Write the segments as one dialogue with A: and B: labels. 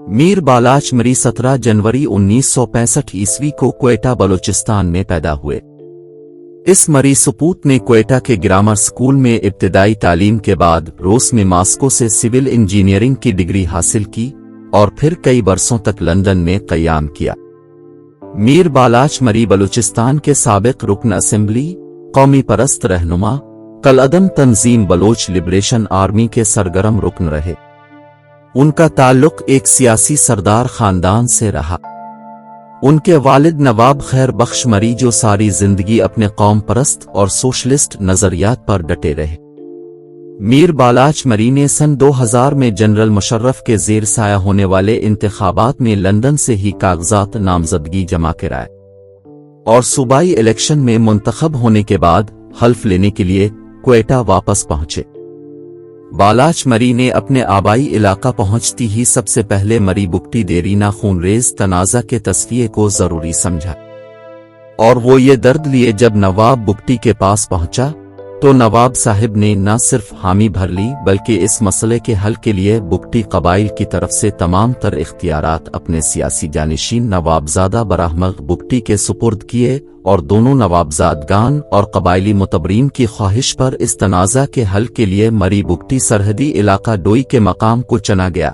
A: मीर बालाच मरी 17 जनवरी 1965 ईस्वी को क्वेटा बलूचिस्तान में पैदा हुए। इस मरी सपूत ने क्वेटा के ग्रामर स्कूल में इब्तिदाई तालीम के बाद रूस में मॉस्को से सिविल इंजीनियरिंग की डिग्री हासिल की और फिर कई बरसों तक लंदन में क़याम किया। मीर बालाच मरी बलूचिस्तान के साबिक रुकन असेंबली, कौमी परस्त रहनुमा, कलअदम तंजीम बलोच लिबरेशन आर्मी के सरगर्म रुकन रहे। उनका ताल्लुक एक सियासी सरदार खानदान से रहा। उनके वालिद नवाब खैर बख्श मरी जो सारी जिंदगी अपने कौम परस्त और सोशलिस्ट नजरियात पर डटे रहे। मीर बालाच मरी ने सन 2000 में जनरल मुशर्रफ के ज़ेर साया होने वाले इंतखाबात में लंदन से ही कागजात नामजदगी जमा कराए और सूबाई इलेक्शन में मुंतखब होने के बाद हल्फ लेने के लिए क्वेटा वापस पहुंचे। बालाच मरी ने अपने आबाई इलाका पहुंचती ही सबसे पहले मरी बुगटी देरीना खूनरेज तनाज़ा के तस्फिये को जरूरी समझा और वो ये दर्द लिए जब नवाब बुगटी के पास पहुंचा तो नवाब साहिब ने न सिर्फ हामी भर ली बल्कि इस मसले के हल के लिए बुगटी कबाइल की तरफ से तमाम तर इख्तियारात अपने सियासी जानिशीन नवाबजादा बराहमग बुगटी के सुपुर्द किए और दोनों नवाबजादगान और कबाइली मुतबरीन की ख्वाहिश पर इस तनाज़ा के हल के लिए मरी बुगटी सरहदी इलाका डोई के मकाम को चुना गया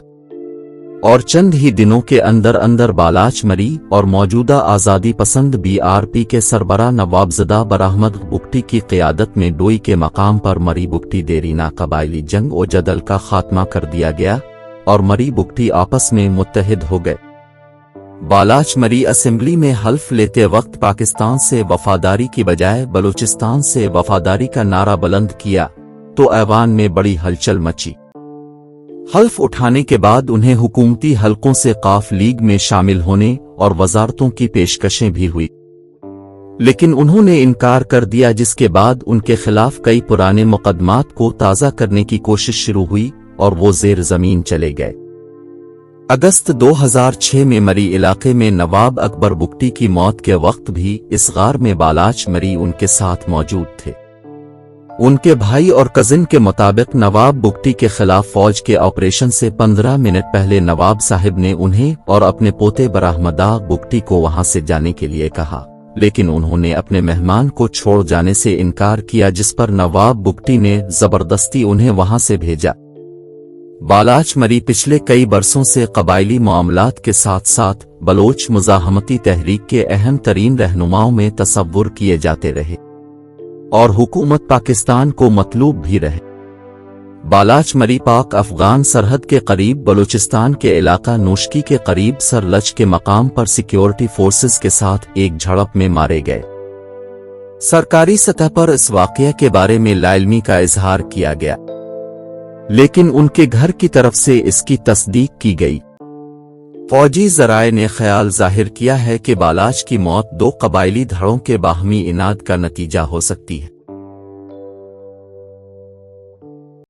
A: और चंद ही दिनों के अंदर अंदर बालाच मरी और मौजूदा आज़ादी पसंद BRP के सरबरा नवाबज़दा बराहमद बुगटी की क़यादत में डोई के मकाम पर मरी बुगटी देरीना कबाइली जंग और जदल का खात्मा कर दिया गया और मरी बुगटी आपस में मुत्तहिद हो गए। बालाच मरी असेंबली में हल्फ लेते वक्त पाकिस्तान से वफादारी की बजाय बलूचिस्तान से वफादारी का नारा बुलंद किया तो ऐवान में बड़ी हलचल मची। हल्फ उठाने के बाद उन्हें हुकूमती हलकों से काफ लीग में शामिल होने और वजारतों की पेशकशें भी हुई, लेकिन उन्होंने इनकार कर दिया, जिसके बाद उनके खिलाफ कई पुराने मुकदमात को ताज़ा करने की कोशिश शुरू हुई और वो ज़ेर ज़मीन चले गए। अगस्त 2006 में मरी इलाके में नवाब अकबर बुगटी की मौत के वक्त भी इस गार में बालाच मरी उनके साथ मौजूद थे। उनके भाई और कजिन के मुताबिक नवाब बुगटी के खिलाफ फौज के ऑपरेशन से 15 मिनट पहले नवाब साहिब ने उन्हें और अपने पोते बराहमदा बुगटी को वहां से जाने के लिए कहा, लेकिन उन्होंने अपने मेहमान को छोड़ जाने से इनकार किया, जिस पर नवाब बुगटी ने जबरदस्ती उन्हें वहां से भेजा। बालाच मरी पिछले कई बरसों से कबाइली मामलात के साथ साथ बलोच मुजाहमती तहरीक के अहम तरीन रहनुमाओं में तसव्वुर किए जाते रहे और हुकूमत पाकिस्तान को मतलूब भी रहे। बालाच मरी पाक अफगान सरहद के करीब बलूचिस्तान के इलाका नोशकी के करीब सरलच के मकाम पर सिक्योरिटी फोर्सेस के साथ एक झड़प में मारे गए। सरकारी सतह पर इस वाक़या के बारे में लाइल्मी का इजहार किया गया, लेकिन उनके घर की तरफ से इसकी तस्दीक की गई। फौजी ज़राए ने ख्याल जाहिर किया है कि बालाच की मौत 2 कबाइली धड़ों के बाहमी इनाद का नतीजा हो सकती है।